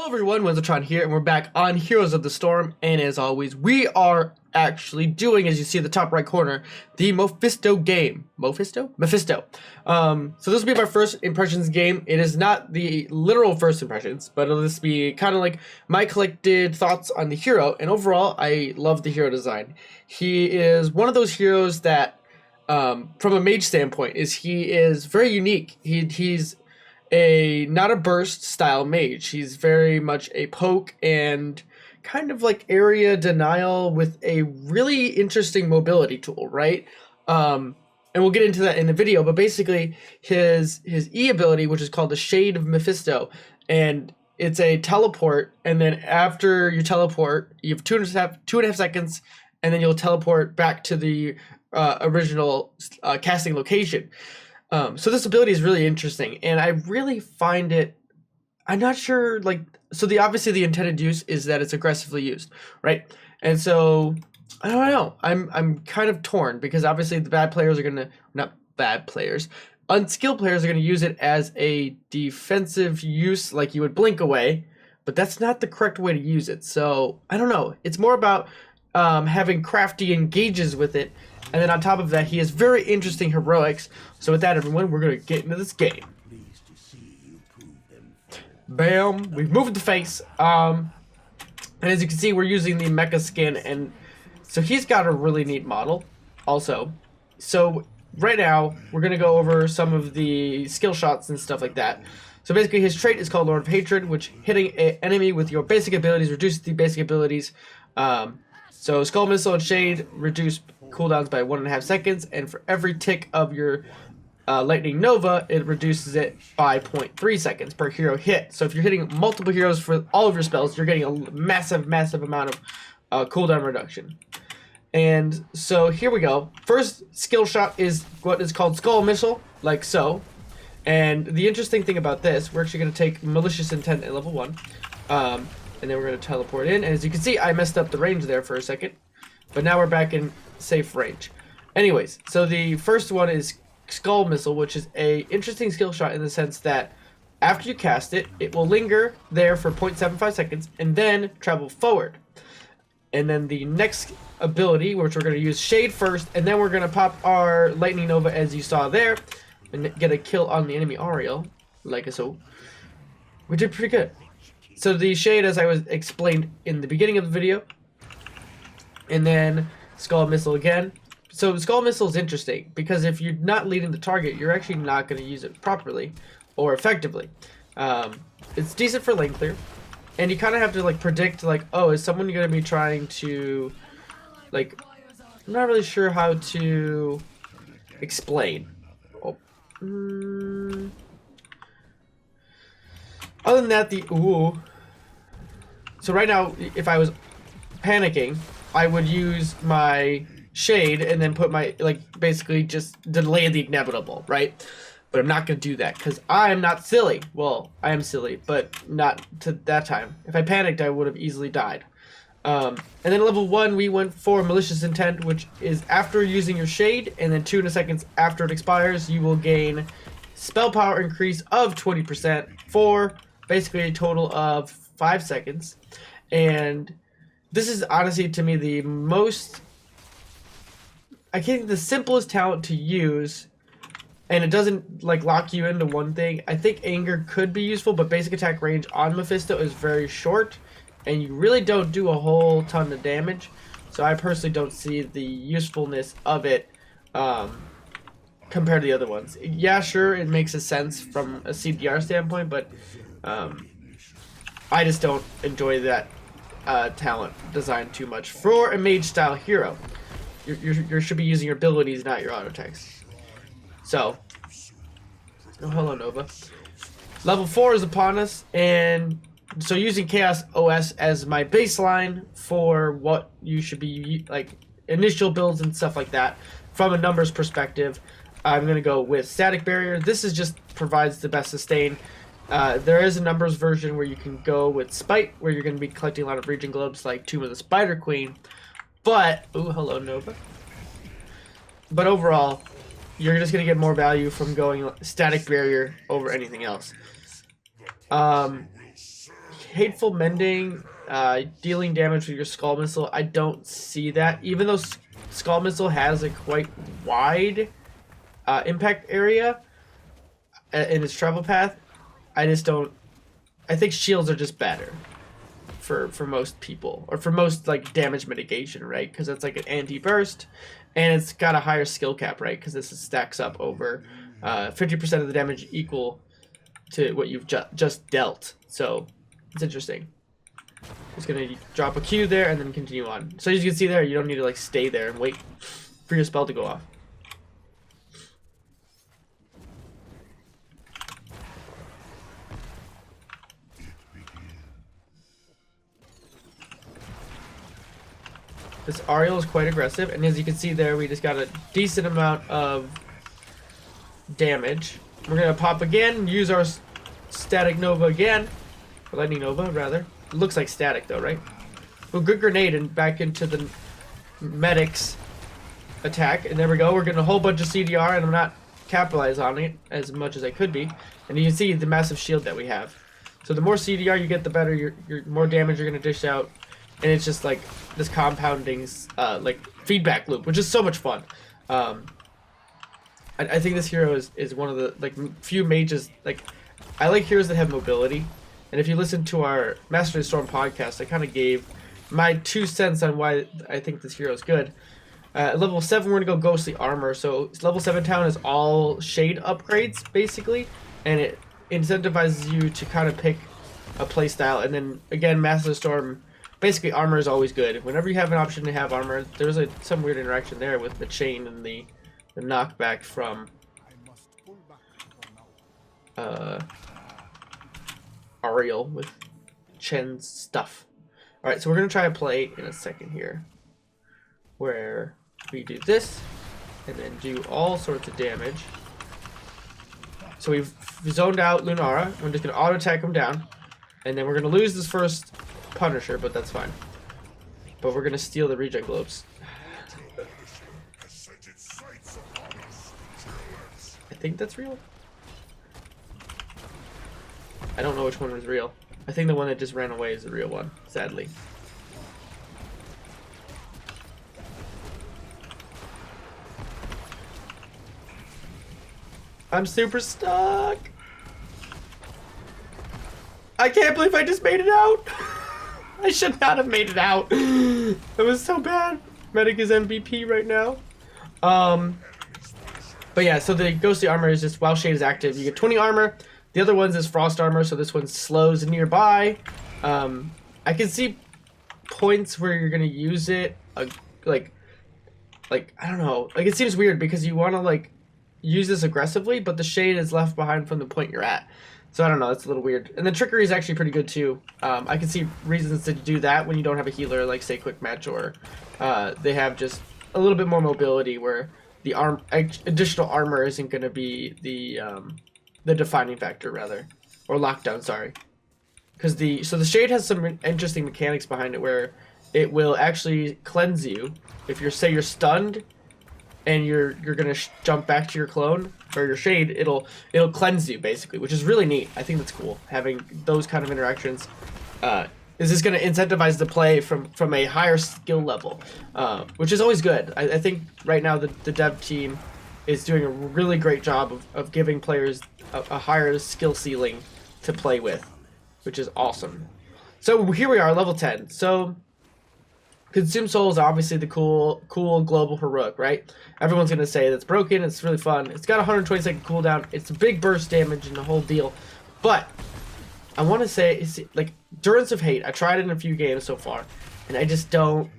Hello everyone, Wenzeltron here, and we're back on Heroes of the Storm, and as always, we are actually doing, as you see in the top right corner, the Mephisto game. Mephisto? Mephisto. So this will be my first impressions game. It is not the literal first impressions, but it'll just be kind of like my collected thoughts on the hero, and overall, I love the hero design. He is one of those heroes that, from a mage standpoint, he is very unique. He's not a burst style mage. He's very much a poke and kind of like area denial with a really interesting mobility tool, right? And we'll get into that in the video, but basically his E ability, which is called the Shade of Mephisto, and it's a teleport, and then after you teleport, you have two and a half seconds, and then you'll teleport back to the original casting location. So this ability is really interesting, and I really find it, I'm not sure, like, so obviously the intended use is that it's aggressively used, right? And so, I don't know, I'm kind of torn, because obviously the bad players are gonna, not bad players, unskilled players are gonna use it as a defensive use, like you would blink away, but that's not the correct way to use it. So, I don't know, it's more about having crafty engages with it. And then on top of that, he has very interesting heroics. So with that, everyone, we're going to get into this game. Bam! We've moved the face. And as you can see, we're using the mecha skin. And so he's got a really neat model also. So right now, we're going to go over some of the skill shots and stuff like that. So basically, his trait is called Lord of Hatred, which hitting an enemy with your basic abilities reduces the basic abilities. So Skull Missile and Shade reduce cooldowns by 1.5 seconds, and for every tick of your Lightning Nova, it reduces it by 0.3 seconds per hero hit. So if you're hitting multiple heroes for all of your spells, you're getting a massive amount of cooldown reduction. And so here we go. First skill shot is what is called Skull Missile, like so. And the interesting thing about this, we're actually going to take Malicious Intent at level 1. And then we're going to teleport in. And as you can see, I messed up the range there for a second. But now we're back in safe range. Anyways, so the first one is Skull Missile, which is a interesting skill shot in the sense that after you cast it, it will linger there for 0.75 seconds and then travel forward. And then the next ability, which we're going to use Shade first, and then we're going to pop our Lightning Nova as you saw there and get a kill on the enemy Ariel, like so. We did pretty good. So the Shade, as I was explained in the beginning of the video, and then Skull Missile again. So Skull Missile is interesting because if you're not leading the target, you're actually not going to use it properly or effectively. It's decent for lane clear, and you kind of have to like predict like, oh, is someone going to be trying to, like, I'm not really sure how to explain. Oh. Other than that, so right now, if I was panicking, I would use my Shade and then put my, like, basically just delay the inevitable, right? But I'm not going to do that because I'm not silly. Well, I am silly, but not to that time. If I panicked, I would have easily died. And then level 1, we went for Malicious Intent, which is after using your Shade, and then 2 seconds after it expires, you will gain spell power increase of 20% for basically a total of 5 seconds. And this is honestly, to me, the most, I think, the simplest talent to use, and it doesn't like lock you into one thing. I think Anger could be useful, but basic attack range on Mephisto is very short, and you really don't do a whole ton of damage. So I personally don't see the usefulness of it compared to the other ones. Yeah, sure, it makes a sense from a CDR standpoint, but I just don't enjoy that talent design too much for a mage style hero. You should be using your abilities, not your auto attacks. So, oh, hello Nova. Level 4 is upon us, and so using Chaos OS as my baseline for what you should be like initial builds and stuff like that. From a numbers perspective, I'm gonna go with Static Barrier. This is just provides the best sustain. There is a numbers version where you can go with Spite, where you're going to be collecting a lot of Region Globes like Tomb of the Spider Queen. But, ooh, hello Nova. But overall, you're just going to get more value from going Static Barrier over anything else. Hateful Mending, dealing damage with your Skull Missile, I don't see that. Even though Skull Missile has a quite wide impact area in its travel path, I just don't. I think shields are just better for most people, or for most like damage mitigation, right? Because it's like an anti-burst, and it's got a higher skill cap, right? Because this stacks up over 50% of the damage equal to what you've just dealt. So it's interesting. Just gonna drop a Q there and then continue on. So as you can see there, you don't need to like stay there and wait for your spell to go off. This Ariel is quite aggressive, and as you can see there, we just got a decent amount of damage. We're gonna pop again, use our static Nova again, or lightning Nova rather. It looks like static though, right? Well, good grenade and back into the medic's attack, and there we go. We're getting a whole bunch of CDR, and I'm not capitalizing on it as much as I could be. And you can see the massive shield that we have. So the more CDR you get, the better your more damage you're gonna dish out. And it's just like this compounding like feedback loop, which is so much fun. I think this hero is one of the like few mages. Like, I like heroes that have mobility. And if you listen to our Master of the Storm podcast, I kind of gave my 2 cents on why I think this hero is good. At level 7, we're gonna go Ghostly Armor. So level 7 town is all shade upgrades basically, and it incentivizes you to kind of pick a playstyle. And then again, Master of the Storm. Basically, armor is always good. Whenever you have an option to have armor, there's some weird interaction there with the chain and the knockback from Ariel with Chen's stuff. Alright, so we're going to try a play in a second here, where we do this, and then do all sorts of damage. So we've zoned out Lunara. We're just going to auto-attack him down, and then we're going to lose this first Punisher, but that's fine. But we're gonna steal the reject globes. I think that's real. I don't know which one was real. I think the one that just ran away is the real one, sadly. I'm super stuck. I can't believe I just made it out. I should not have made it out. It was so bad. Medic is MVP right now. But yeah, so the Ghostly Armor is just while Shade is active, you get 20 armor. The other one's is Frost Armor, so this one slows nearby. I can see points where you're gonna use it, like I don't know. Like, it seems weird because you want to like use this aggressively, but the Shade is left behind from the point you're at. So I don't know, it's a little weird. And the trickery is actually pretty good too. I can see reasons to do that when you don't have a healer, like say Quick Match, or they have just a little bit more mobility where the additional armor isn't going to be the defining factor, rather, or lockdown. Sorry, because the Shade has some interesting mechanics behind it where it will actually cleanse you if you're stunned and you're gonna jump back to your clone or your Shade. It'll cleanse you basically, which is really neat. I think that's cool having those kind of interactions. Is this gonna incentivize the play from a higher skill level, which is always good. I think right now the dev team is doing a really great job of giving players a higher skill ceiling to play with, which is awesome. So here we are, level 10. So Consume Soul is obviously the cool global heroic, right? Everyone's gonna say that's broken. It's really fun. It's got 120-second cooldown. It's a big burst damage and the whole deal. But I want to say, it's like Durance of Hate. I tried it in a few games so far, and I just don't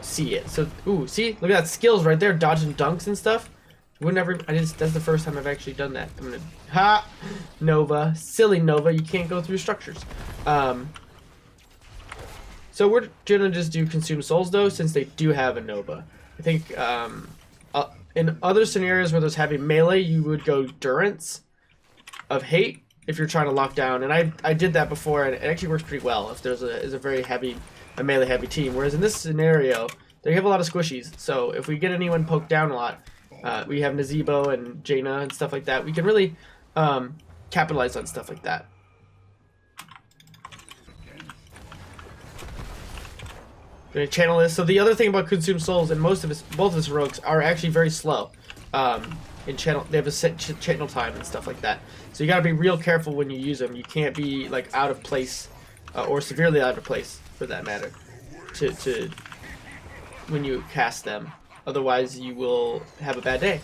see it. So, ooh, see, look at that skills right there, dodging dunks and stuff. That's the first time I've actually done that. I'm gonna Nova, silly Nova. You can't go through structures. So we're gonna just do Consume Souls though, since they do have a Nova. I think in other scenarios where there's heavy melee, you would go Durance of Hate if you're trying to lock down, and I did that before, and it actually works pretty well if there's a very melee heavy team. Whereas in this scenario, they have a lot of squishies. So if we get anyone poked down a lot, we have Nazebo and Jaina and stuff like that. We can really capitalize on stuff like that. Gonna channel this. So the other thing about Consume Souls and both of his heroics are actually very slow. In channel, they have a set channel time and stuff like that. So you gotta be real careful when you use them. You can't be like out of place, or severely out of place for that matter, to when you cast them. Otherwise, you will have a bad day.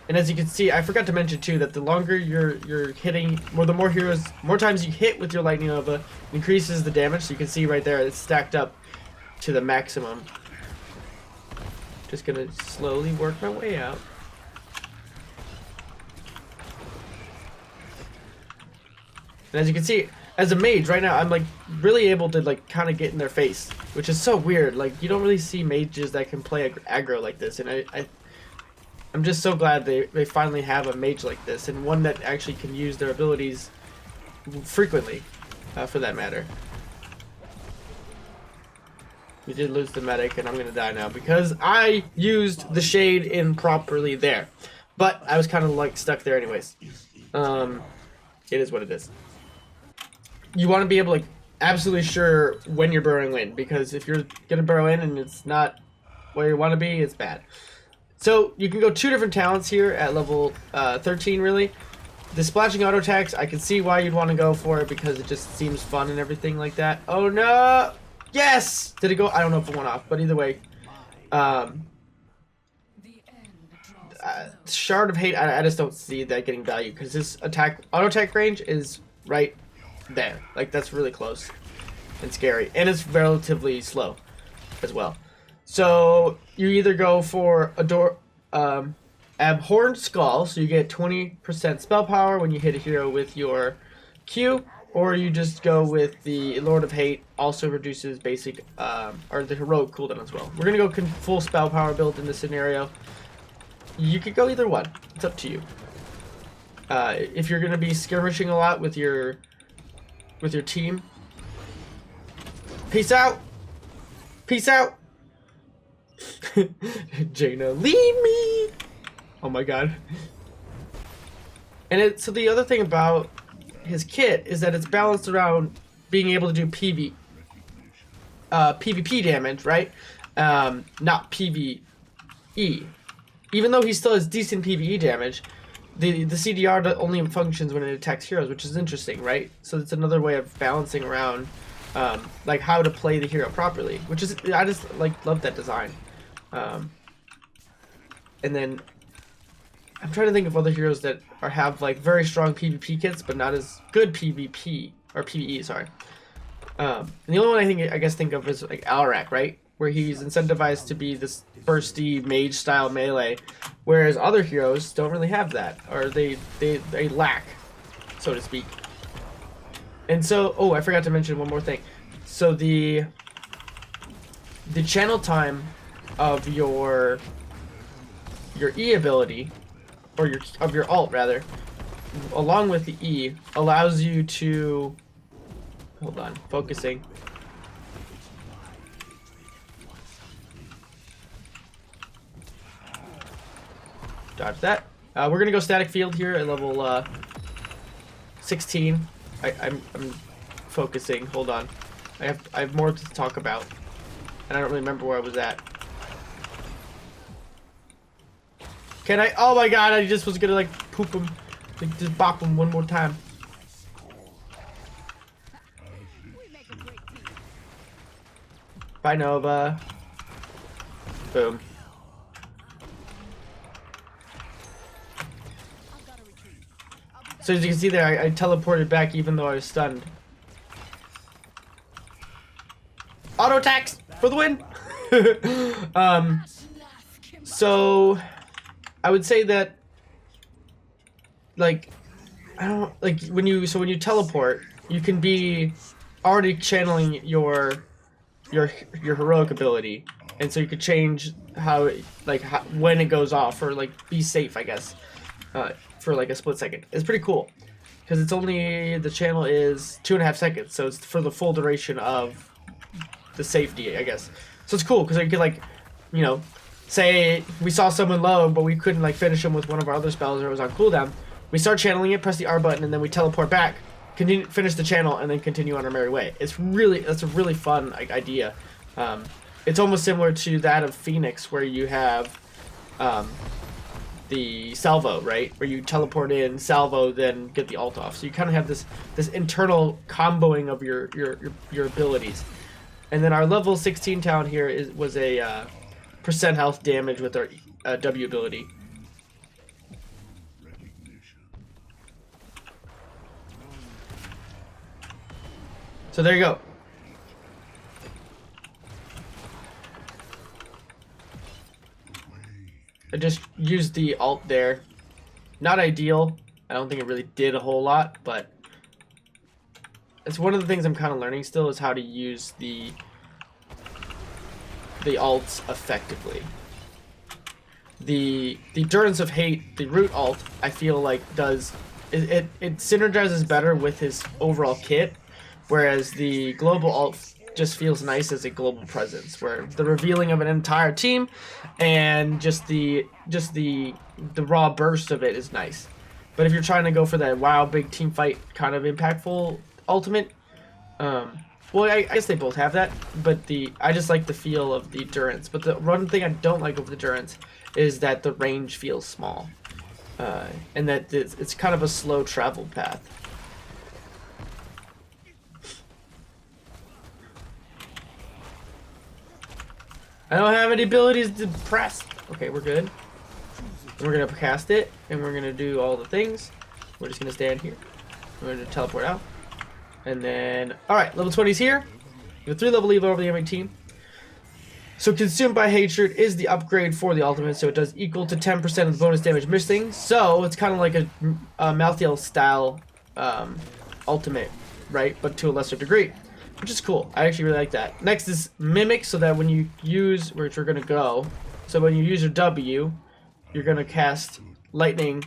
And as you can see, I forgot to mention too that the longer you're hitting, or the more times you hit with your Lightning Nova, increases the damage. So you can see right there, it's stacked up to the maximum. Just gonna slowly work my way out. And as you can see, as a mage right now, I'm like really able to like kind of get in their face, which is so weird. Like you don't really see mages that can play aggro like this, and I'm just so glad they finally have a mage like this, and one that actually can use their abilities frequently, for that matter. We did lose the medic, and I'm gonna die now because I used the shade improperly there. But I was kind of like stuck there anyways. It is what it is. You want to be able to, like, absolutely sure when you're burrowing in, because if you're gonna burrow in and it's not where you want to be, it's bad. So you can go 2 different talents here at level 13 really. The splashing auto attacks, I can see why you'd want to go for it because it just seems fun and everything like that. Oh no! Yes! Did it go? I don't know if it went off, but either way. Shard of Hate, I just don't see that getting value because this auto attack range is right there. Like that's really close and scary, and it's relatively slow as well. So you either go for Abhorrent Skull, so you get 20% spell power when you hit a hero with your Q, or you just go with the Lord of Hate, also reduces basic, or the heroic cooldown as well. We're gonna go full spell power build in this scenario. You could go either one. It's up to you. If you're gonna be skirmishing a lot with your team, peace out. Peace out. Jaina, leave me. Oh my god. And so the other thing about his kit is that it's balanced around being able to do PvP damage, right? Not PvE. Even though he still has decent PvE damage, the CDR only functions when it attacks heroes, which is interesting, right? So it's another way of balancing around, like how to play the hero properly, which is, I just like love that design. And then I'm trying to think of other heroes that have like very strong PvP kits, but not as good PvP or PvE. Sorry. And the only one I guess think of is like Alarak, right? Where he's incentivized to be this bursty mage style melee, whereas other heroes don't really have that, or they lack, so to speak. And so, oh, I forgot to mention one more thing. So the channel time of your E ability, or your alt rather, along with the E, allows you to, hold on, focusing. Dodge that. We're gonna go static field here at level 16. I'm focusing. Hold on. I have more to talk about, and I don't really remember where I was at. Can I? Oh my god! I just was gonna like poop him, like just bop him one more time. Bye Nova. Boom. So as you can see there, I teleported back even though I was stunned. Auto attacks for the win. So I would say that, like, I don't like when you teleport, you can be already channeling your heroic ability, and so you could change how when it goes off, or like be safe, I guess. For like a split second. It's pretty cool because it's only, the channel is 2.5 seconds, so it's for the full duration of the safety, I guess. So it's cool because you could, like, you know, say we saw someone low but we couldn't like finish him with one of our other spells, or it was on cooldown. We start channeling it, press the R button, and then we teleport back, continue, finish the channel, and then continue on our merry way. That's a really fun idea. It's almost similar to that of Phoenix, where you have the salvo, right? Where you teleport in, salvo, then get the ult off. So you kind of have this internal comboing of your abilities. And then our level 16 town here was a percent health damage with our W ability. So there you go. I just used the ult there. Not ideal. I don't think it really did a whole lot, but it's one of the things I'm kind of learning still is how to use the ults effectively. The Endurance of Hate, the root ult, I feel like it synergizes better with his overall kit, whereas the global ult just feels nice as a global presence, where the revealing of an entire team and just the raw burst of it is nice. But if you're trying to go for that wow big team fight kind of impactful ultimate, well, I guess they both have that, but I just like the feel of the endurance. But the one thing I don't like of the endurance is that the range feels small, and that it's kind of a slow travel path. I don't have any abilities to press. Okay, we're good. And we're gonna cast it, and we're gonna do all the things. We're just gonna stand here. We're gonna teleport out, and then all right, level 20 is here. You have 3 level leave over the enemy team. So consumed by hatred is the upgrade for the ultimate, so it does equal to 10% of the bonus damage missing. So it's kind of like a Malthael style ultimate, right? But to a lesser degree, which is cool. I actually really like that. Next is Mimic, so that when you use, which we're going to go, so when you use your W, you're going to cast lightning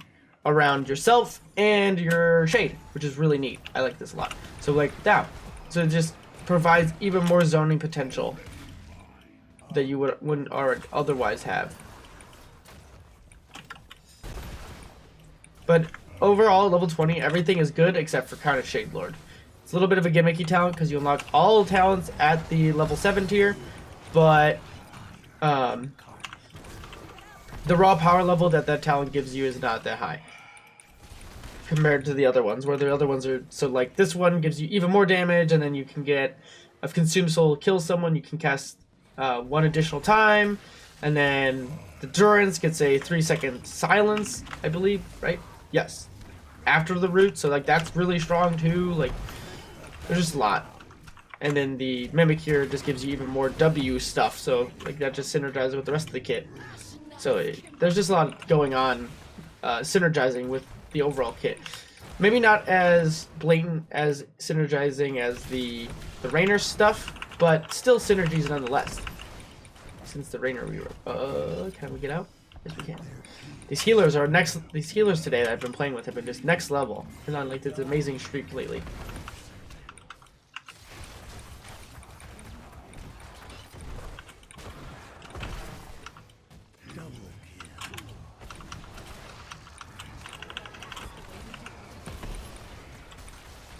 around yourself and your shade, which is really neat. I like this a lot. So like that. So it just provides even more zoning potential that you wouldn't otherwise have. But overall, level 20, everything is good except for kind of Shade Lord. It's a little bit of a gimmicky talent because you unlock all talents at the level 7 tier, but the raw power level that talent gives you is not that high compared to the other ones, where the other ones are, so like this one gives you even more damage, and then you can get, if Consume Soul kills someone, you can cast 1 additional time, and then the Endurance gets a 3-second silence, I believe, right? Yes. After the root, so like that's really strong too, like there's just a lot. And then the Mimic here just gives you even more W stuff, so like that just synergizes with the rest of the kit. So there's just a lot going on synergizing with the overall kit. Maybe not as blatant as synergizing as the Rainer stuff, but still synergies nonetheless. Since the Rainer we were, can we get out? Yes, we can. These healers today that I've been playing with have been just next level. Been on like this amazing streak lately.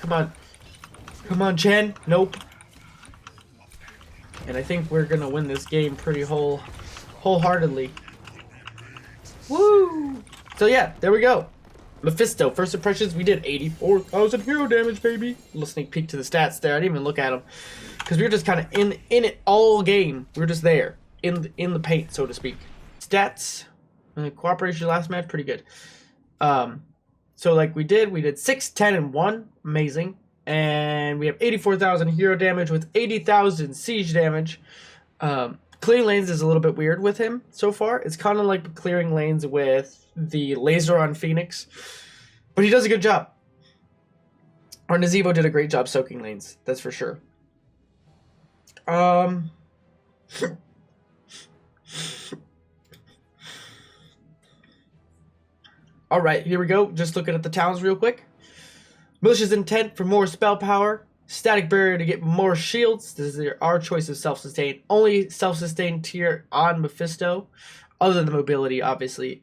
Come on. Come on, Chen. Nope. And I think we're gonna win this game pretty wholeheartedly. Woo! So yeah, there we go. Mephisto, first impressions, we did 84,000 hero damage, baby. A little sneak peek to the stats there. I didn't even look at them because we were just kind of in it all game. We were just there in the paint, so to speak. Stats, cooperation last match, pretty good. So like we did 6, 10, and 1, amazing. And we have 84,000 hero damage with 80,000 siege damage. Clearing lanes is a little bit weird with him so far. It's kind of like clearing lanes with the laser on Phoenix, but he does a good job. Our Nazeebo did a great job soaking lanes, that's for sure. Alright, here we go. Just looking at the towns real quick. Militia's Intent for more spell power. Static Barrier to get more shields. This is our choice of self-sustain. Only self-sustain tier on Mephisto, other than the mobility, obviously.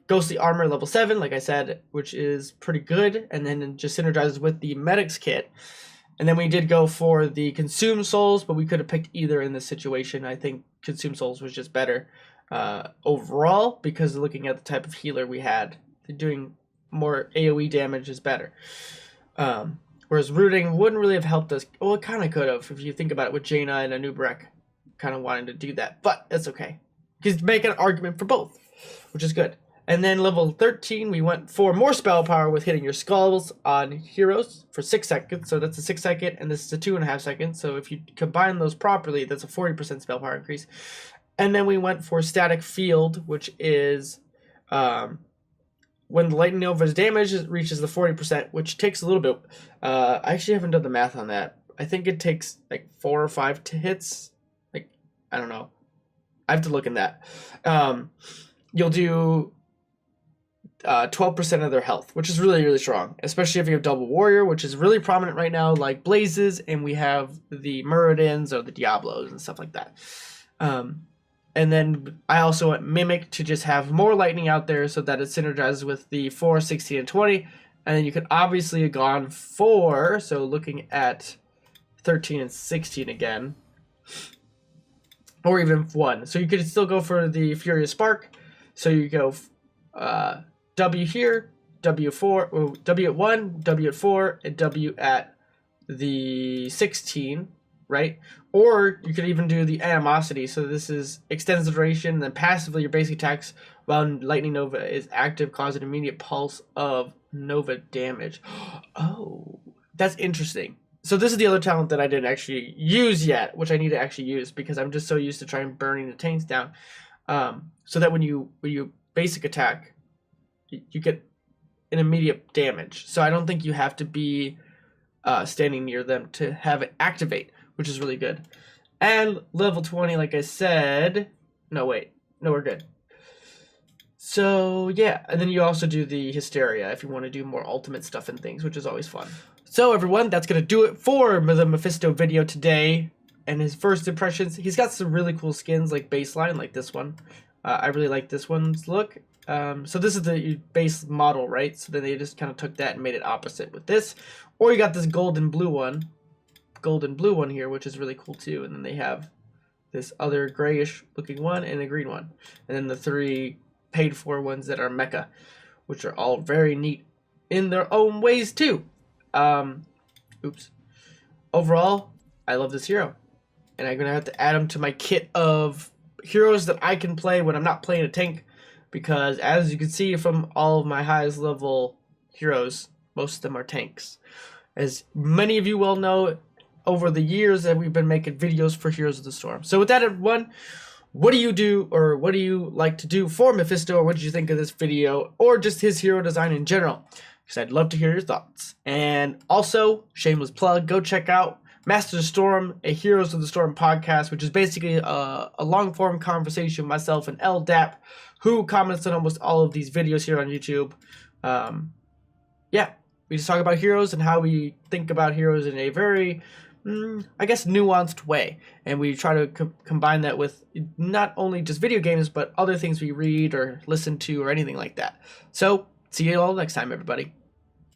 Ghostly Armor level 7, like I said, which is pretty good, and then it just synergizes with the Medics kit. And then we did go for the Consume Souls, but we could have picked either in this situation. I think Consume Souls was just better overall, because looking at the type of healer we had, doing more AoE damage is better. Whereas Rooting wouldn't really have helped us. Well, it kind of could have, if you think about it, with Jaina and Anubrek kind of wanting to do that. But it's okay. He's making an argument for both, which is good. And then level 13, we went for more spell power with hitting your skulls on heroes for 6 seconds. So that's a 6 second, and this is a 2.5 seconds. So if you combine those properly, that's a 40% spell power increase. And then we went for static field, which is when the lightning nova's damage reaches the 40%, which takes a little bit. I actually haven't done the math on that. I think it takes like 4 or 5 hits. Like, I don't know. I have to look in that. You'll do 12% of their health, which is really, really strong, especially if you have double warrior, which is really prominent right now, like Blazes, and we have the Muradins or the Diablos and stuff like that. And then I also went Mimic to just have more lightning out there so that it synergizes with the 4, 16, and 20. And then you could obviously have gone 4, so looking at 13 and 16 again, or even 1. So you could still go for the Furious Spark. So you go W here, W4, or W at 1, W at 4, and W at the 16, right? Or you could even do the Animosity. So this is extends the duration, and then passively your basic attacks while Lightning Nova is active cause an immediate pulse of Nova damage. Oh, that's interesting. So this is the other talent that I didn't actually use yet, which I need to actually use because I'm just so used to trying burning the tanks down. So that when you basic attack, you get an immediate damage. So I don't think you have to be standing near them to have it activate, which is really good. And level 20, like I said, no, wait, no, we're good. So yeah, and then you also do the Hysteria if you want to do more ultimate stuff and things, which is always fun. So everyone, that's going to do it for the Mephisto video today. And his first impressions, he's got some really cool skins like Baseline, like this one. I really like this one's look. So this is the base model, right? So then they just kind of took that and made it opposite with this. Or you got this golden blue one here, which is really cool too. And then they have this other grayish looking one and a green one. And then the 3 paid for ones that are mecha, which are all very neat in their own ways too. Oops. Overall, I love this hero. And I'm going to have to add him to my kit of heroes that I can play when I'm not playing a tank. Because as you can see from all of my highest level heroes, most of them are tanks. As many of you well know, over the years that we've been making videos for Heroes of the Storm. So with that, everyone, what do you do, or what do you like to do for Mephisto, or what did you think of this video, or just his hero design in general? Because I'd love to hear your thoughts. And also, shameless plug, go check out Master of the Storm, a Heroes of the Storm podcast, which is basically a long-form conversation with myself and LDAP, who comments on almost all of these videos here on YouTube. Yeah, we just talk about heroes and how we think about heroes in a very, I guess, nuanced way. And we try to combine that with not only just video games, but other things we read or listen to or anything like that. So, see you all next time, everybody.